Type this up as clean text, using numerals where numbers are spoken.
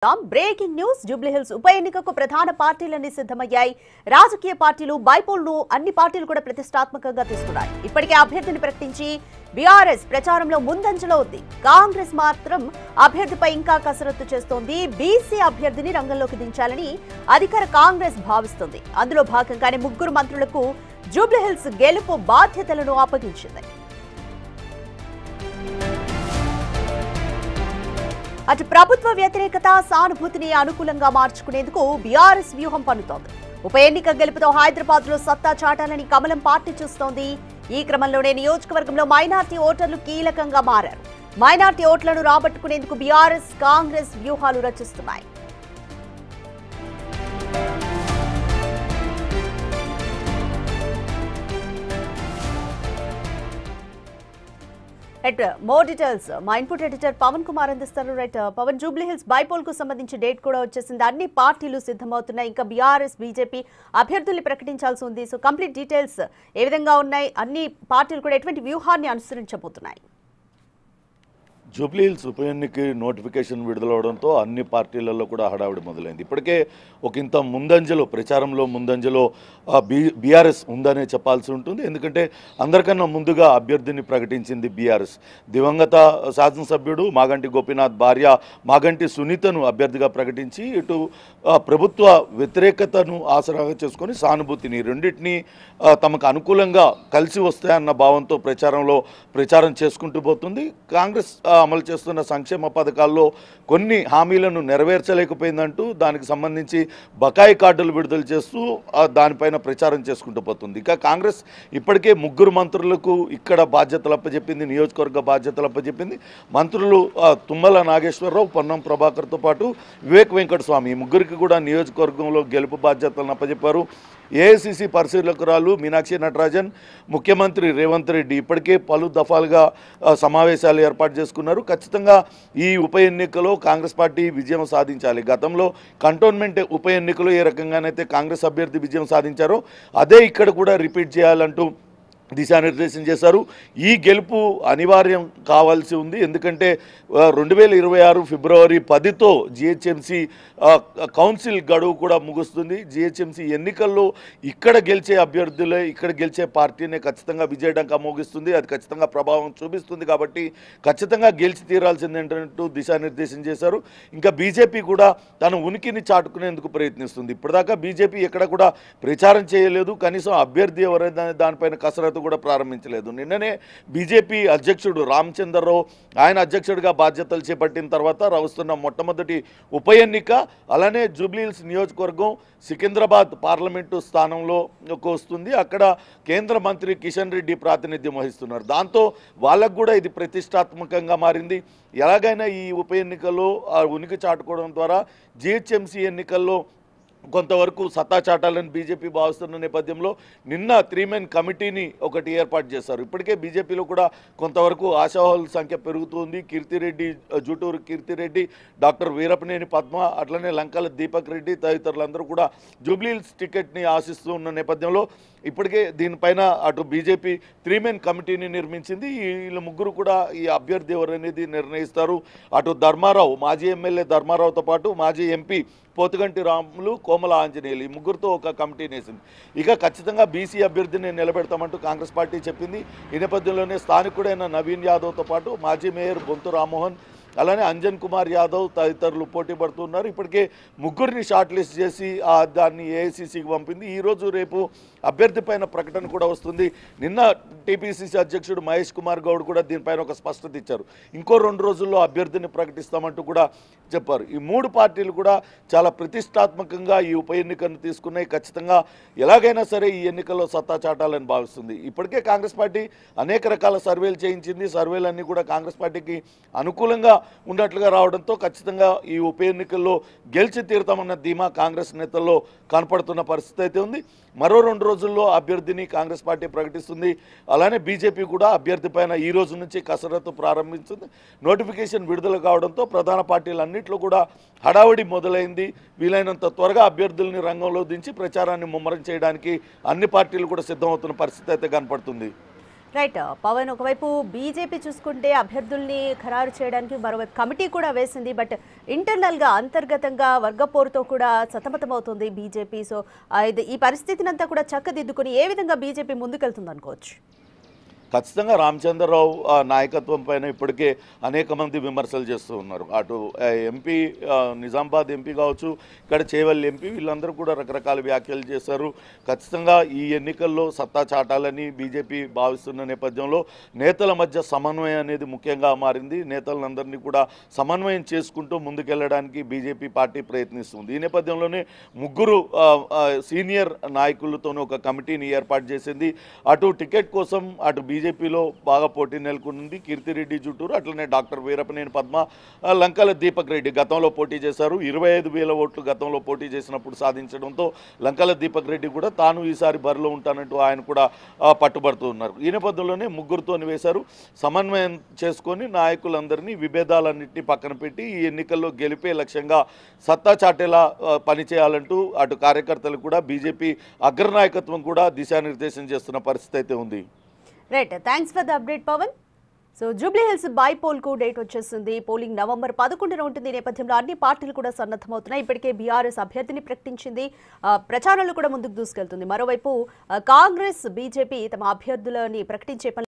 Breaking news Jubilee Hills ఉప ఎన్నికకు ప్రధాన పార్టీలన్నీ సిద్ధమయ్యాయి. రాజకీయ పార్టీలు బైపోల్ ను అన్ని పార్టీలు కూడా ప్రతిష్టాత్మకంగా తీసుకున్నాయి. ఇప్పటికే అభ్యర్థిని ప్రకటించి బీఆర్ఎస్ ప్రచారంలో ముందంజలో ఉంది. కాంగ్రెస్ మాత్రం అభ్యర్థిపై ఇంకా కసరత్తు చేస్తోంది. బీసీ అభ్యర్థిని రంగంలోకి దించాలని అధికార కాంగ్రెస్ భావిస్తుంది. అందులో భాగంగానే ముగ్గురు మంత్రులకు జూబ్లీహిల్స్ గెలుపు బాధ్యతలను అప్పగించింది. అటు ప్రభుత్వ వ్యతిరేకత సానుభూతిని అనుకూలంగా మార్చుకునేందుకు బీఆర్ఎస్ వ్యూహం పన్నుతోంది. ఉప ఎన్నిక గెలుపుతో హైదరాబాద్ లో సత్తా చాటాలని కమలం పార్టీ చూస్తోంది. ఈ క్రమంలోనే నియోజకవర్గంలో మైనార్టీ ఓటర్లు కీలకంగా మారారు. మైనార్టీ ఓట్లను రాబట్టుకునేందుకు బీఆర్ఎస్ కాంగ్రెస్ వ్యూహాలు రచిస్తున్నాయి. మోర్ డీటెయిల్స్ మా ఇన్పుట్ ఎడిటర్ పవన్ కుమార్ అందిస్తారు. పవన్, జూబ్లీహిల్స్ బైపోల్ కు సంబంధించి డేట్ కూడా వచ్చేసింది. అన్ని పార్టీలు సిద్ధమవుతున్నాయి. ఇంకా బీఆర్ఎస్ బీజేపీ అభ్యర్థుల్ని ప్రకటించాల్సి ఉంది. సో కంప్లీట్ డీటెయిల్స్ ఏ విధంగా ఉన్నాయి? అన్ని పార్టీలు కూడా ఎటువంటి వ్యూహాన్ని అనుసరించబోతున్నాయి? జూబ్లీహిల్స్ ఉప ఎన్నిక నోటిఫికేషన్ విడుదలవడంతో అన్ని పార్టీలలో కూడా హడావిడి మొదలైంది. ఇప్పటికే ఒక ఇంత ముందంజలో ప్రచారంలో ముందంజలో బీఆర్ఎస్ ఉందనే చెప్పాల్సి ఉంటుంది. ఎందుకంటే అందరికన్నా ముందుగా అభ్యర్థిని ప్రకటించింది బీఆర్ఎస్. దివంగత శాసనసభ్యుడు మాగంటి గోపీనాథ్ భార్య మాగంటి సునీతను అభ్యర్థిగా ప్రకటించి ఇటు ప్రభుత్వ వ్యతిరేకతను ఆసరాగా చేసుకొని సానుభూతిని రెండింటినీ తమకు అనుకూలంగా కలిసి వస్తాయన్న భావంతో ప్రచారం చేసుకుంటూ పోతుంది. కాంగ్రెస్ అమలు చేస్తున్న సంక్షేమ పథకాల్లో కొన్ని హామీలను నెరవేర్చలేకపోయిందంటూ దానికి సంబంధించి బకాయి కార్డులు విడుదల చేస్తూ దానిపైన ప్రచారం చేసుకుంటూ పోతుంది. ఇక కాంగ్రెస్ ఇప్పటికే ముగ్గురు మంత్రులకు ఇక్కడ బాధ్యతలు అప్పచెప్పింది, నియోజకవర్గ బాధ్యతలు అప్పచెప్పింది. మంత్రులు తుమ్మల నాగేశ్వరరావు, పొన్నం ప్రభాకర్తో పాటు వివేక్ వెంకటస్వామి ముగ్గురికి కూడా నియోజకవర్గంలో గెలుపు బాధ్యతలను అప్పచెప్పారు. ఏఐసిసి పరిశీలకురాలు మీనాక్షి నటరాజన్, ముఖ్యమంత్రి రేవంత్ రెడ్డి ఇప్పటికే పలు దఫాలుగా సమావేశాలు ఏర్పాటు చేసుకున్నారు. ఖచ్చితంగా ఈ ఉప ఎన్నికలో కాంగ్రెస్ పార్టీ విజయం సాధించాలి. గతంలో కంటోన్మెంట్ ఉప ఎన్నికలో ఏ రకంగానైతే కాంగ్రెస్ అభ్యర్థి విజయం సాధించారో అదే ఇక్కడ కూడా రిపీట్ చేయాలంటూ దిశానిర్దేశం చేశారు. ఈ గెలుపు అనివార్యం కావాల్సి ఉంది. ఎందుకంటే 2026 ఫిబ్రవరి 10తో జిహెచ్ఎంసీ కౌన్సిల్ గడువు కూడా ముగుస్తుంది. జిహెచ్ఎంసీ ఎన్నికల్లో ఇక్కడ గెలిచే అభ్యర్థులే, ఇక్కడ గెలిచే పార్టీనే ఖచ్చితంగా విజయడంకా మోగిస్తుంది. అది ఖచ్చితంగా ప్రభావం చూపిస్తుంది. కాబట్టి ఖచ్చితంగా గెలిచి తీరాల్సింది ఏంటంటూ దిశానిర్దేశం చేశారు. ఇంకా బీజేపీ కూడా తన ఉనికిని చాటుకునేందుకు ప్రయత్నిస్తుంది. ఇప్పటిదాకా బీజేపీ ఎక్కడ కూడా ప్రచారం చేయలేదు. కనీసం అభ్యర్థి ఎవరైనా దానిపైన కసరత్తు కూడా ప్రారంభించలేదు. నిన్ననే బీజేపీ అధ్యక్షుడు రామచంద్రరావు ఆయన అధ్యక్షుడిగా బాధ్యతలు చేపట్టిన తర్వాత వస్తున్న మొట్టమొదటి ఉప ఎన్నిక. అలానే జూబ్లీహిల్స్ నియోజకవర్గం సికింద్రాబాద్ పార్లమెంటు స్థానంలో వస్తుంది. అక్కడ కేంద్ర మంత్రి కిషన్ రెడ్డి ప్రాతినిధ్యం వహిస్తున్నారు. దాంతో వాళ్ళకు కూడా ఇది ప్రతిష్టాత్మకంగా మారింది. ఎలాగైనా ఈ ఉప ఎన్నికల్లో ఉనికి చాటుకోవడం ద్వారా జిహెచ్ఎంసీ ఎన్నికల్లో కొంతవరకు సత్తా చాటాలని బీజేపీ భావిస్తున్న నేపథ్యంలో నిన్న 3 మెన్ కమిటీని ఒకటి ఏర్పాటు చేశారు. ఇప్పటికే బీజేపీలో కూడా కొంతవరకు ఆశావాహుల సంఖ్య పెరుగుతుంది. కీర్తిరెడ్డి, జూటూరు కీర్తిరెడ్డి, డాక్టర్ వీరపనేని పద్మ, అట్లనే లంకల దీపక్ రెడ్డి తదితరులందరూ కూడా జూబ్లీహిల్స్ టికెట్ని ఆశిస్తూ ఉన్న నేపథ్యంలో ఇప్పటికే దీనిపైన అటు బీజేపీ 3 మెన్ కమిటీని నిర్మించింది. వీళ్ళు ముగ్గురు కూడా ఈ అభ్యర్థి ఎవరనేది నిర్ణయిస్తారు. అటు ధర్మారావు, మాజీ ఎమ్మెల్యే ధర్మారావుతో పాటు మాజీ ఎంపీ పోతుగంటి రాములు, కోమల ఆంజనేయులు, ఈ ముగ్గురుతో ఒక కమిటీని వేసింది. ఇక ఖచ్చితంగా బీసీ అభ్యర్థిని నిలబెడతామంటూ కాంగ్రెస్ పార్టీ చెప్పింది. ఈ నేపథ్యంలోనే స్థానికుడైన నవీన్ యాదవ్తో పాటు మాజీ మేయర్ బొంతు రామ్మోహన్, అలానే అంజన్ కుమార్ యాదవ్ తదితరులు పోటీ పడుతున్నారు. ఇప్పటికే ముగ్గురిని షార్ట్ లిస్ట్ చేసి దాన్ని ఏఐసిసికి పంపింది. ఈరోజు రేపు అభ్యర్థి పైన ప్రకటన కూడా వస్తుంది. నిన్న టీపీసీసీ అధ్యక్షుడు మహేష్ కుమార్ గౌడ్ కూడా దీనిపైన ఒక స్పష్టత ఇచ్చారు. ఇంకో 2 రోజుల్లో అభ్యర్థిని ప్రకటిస్తామంటూ కూడా చెప్పారు. ఈ 3 పార్టీలు కూడా చాలా ప్రతిష్టాత్మకంగా ఈ ఉప ఎన్నికను తీసుకున్నాయి. ఖచ్చితంగా ఎలాగైనా సరే ఈ ఎన్నికల్లో సత్తా చాటాలని భావిస్తుంది. ఇప్పటికే కాంగ్రెస్ పార్టీ అనేక రకాల సర్వేలు చేయించింది. సర్వేలన్నీ కూడా కాంగ్రెస్ పార్టీకి అనుకూలంగా ఉన్నట్లుగా రావడంతో ఖచ్చితంగా ఈ ఉప ఎన్నికల్లో గెలిచి తీరుతామన్న ధీమా కాంగ్రెస్ నేతల్లో కనపడుతున్న పరిస్థితి అయితే ఉంది. మరో 2 రోజుల్లో అభ్యర్థిని కాంగ్రెస్ పార్టీ ప్రకటిస్తుంది. అలానే బీజేపీ కూడా అభ్యర్థి పైన ఈ రోజు నుంచి కసరత్తు ప్రారంభించింది. నోటిఫికేషన్ విడుదల కావడంతో ప్రధాన పార్టీలన్నింటిలో కూడా హడావుడి మొదలైంది. వీలైనంత త్వరగా అభ్యర్థుల్ని రంగంలో దించి ప్రచారాన్ని ముమ్మరం చేయడానికి అన్ని పార్టీలు కూడా సిద్ధమవుతున్న పరిస్థితి అయితే కనపడుతుంది. రైట్ పవన్, ఒకవైపు బీజేపీ చూసుకుంటే అభ్యర్థుల్ని ఖరారు చేయడానికి మరోవైపు కమిటీ కూడా వేసింది. బట్ ఇంటర్నల్ గా అంతర్గతంగా వర్గపోరుతో కూడా సతమతమవుతుంది బీజేపీ. సో ఈ పరిస్థితిని అంతా కూడా చక్కదిద్దుకుని ఏ విధంగా బీజేపీ ముందుకెళ్తుంది అనుకోవచ్చు? ఖచ్చితంగా రామచంద్రరావు నాయకత్వం పైన ఇప్పటికే అనేక మంది విమర్శలు చేస్తూ ఉన్నారు. అటు ఎంపీ నిజామాబాద్ ఎంపీ కావచ్చు, ఇక్కడ చేవెళ్ళ ఎంపీ, వీళ్ళందరూ కూడా రకరకాల వ్యాఖ్యలు చేశారు. ఖచ్చితంగా ఈ ఎన్నికల్లో సత్తా చాటాలని బీజేపీ భావిస్తున్న నేపథ్యంలో నేతల మధ్య సమన్వయం అనేది ముఖ్యంగా మారింది. నేతలందరినీ కూడా సమన్వయం చేసుకుంటూ ముందుకెళ్లడానికి బీజేపీ పార్టీ ప్రయత్నిస్తుంది. ఈ నేపథ్యంలోనే ముగ్గురు సీనియర్ నాయకులతోనూ ఒక కమిటీని ఏర్పాటు చేసింది. అటు టికెట్ కోసం అటు బీజేపీలో బాగా పోటీ నెలకొంది. కీర్తిరెడ్డి జుట్టూరు, అట్లనే డాక్టర్ వీరపనేని పద్మ, లంకల దీపక్ రెడ్డి గతంలో పోటీ చేశారు. 25,000 ఓట్లు గతంలో పోటీ చేసినప్పుడు సాధించడంతో లంకల దీపక్ రెడ్డి కూడా తాను ఈసారి బరిలో ఉంటానంటూ ఆయన కూడా పట్టుబడుతూ ఉన్నారు. ఈ నేపథ్యంలోనే ముగ్గురుతో వేశారు. సమన్వయం చేసుకొని నాయకులందరినీ విభేదాలన్నింటినీ పక్కన పెట్టి ఈ ఎన్నికల్లో గెలిపే లక్ష్యంగా సత్తా చాటేలా పనిచేయాలంటూ అటు కార్యకర్తలు కూడా బీజేపీ అగ్రనాయకత్వం కూడా దిశానిర్దేశం చేస్తున్న పరిస్థితి అయితే ఉంది. Right, thanks for the update Pavan. So Jubilee Hills bypoll కు డేట్ వచ్చేసింది. పోలింగ్ నవంబర్ 11న ఉంటుంది. ఈ నేపథ్యంలో అన్ని పార్టీలు కూడా సన్నద్ధమవుతున్నాయి. ఇప్పటికే బీఆర్ఎస్ అభ్యర్థిని ప్రకటించింది. ప్రచారంలో కూడా ముందుకు దూసుకెళ్తుంది. మరోవైపు కాంగ్రెస్, బీజేపీ తమ అభ్యర్థులని ప్రకటించే